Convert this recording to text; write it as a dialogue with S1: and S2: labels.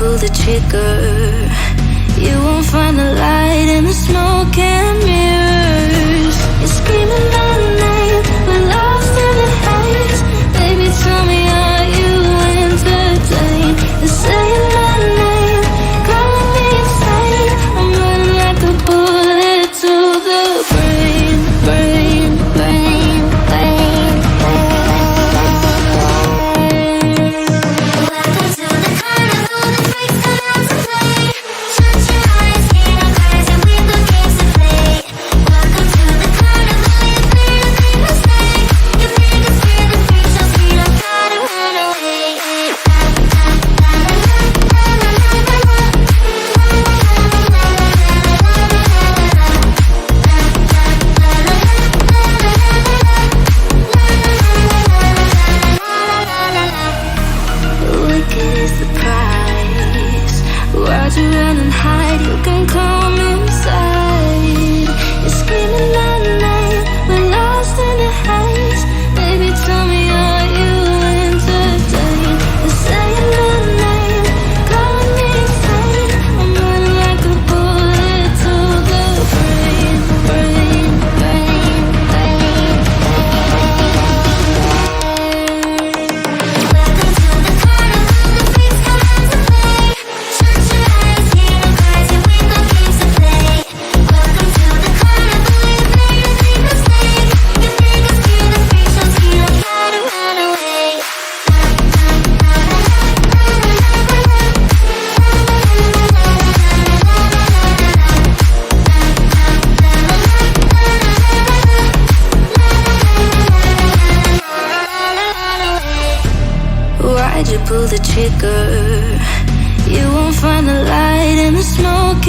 S1: pull the trigger? You won't find the light in the smoke and mirrors. You're screaming my name, we're lost in the haze. Baby, tell me, are you entertained? You're saying my name, calling me insane. I'm running like a bullet to the brain, brain, brain, brain, Welcome to the carnival, the freaks come out to play. Shut your eyes, hear the cries, and we've got games to play. Welcome to the carnival, you made a big mistake. You think it's fear the freak show, see I gotta run away. Wicked is the price. Why'd you run and hide? You can come inside. You're screaming my name, we're lost in the haze. Baby, tell me, are you entertained? You're saying my name, calling me insane. I'm running like a bullet to the brain, brain, brain, brain. Welcome to the carnival, the freaks come out to play. Shut your eyes, hear the cries, and we've got games to play. Welcome to the carnival, you made a big mistake. You think it's fear the freak show, see I gotta run away. Why'd you pull the trigger? You won't find the light in the smoke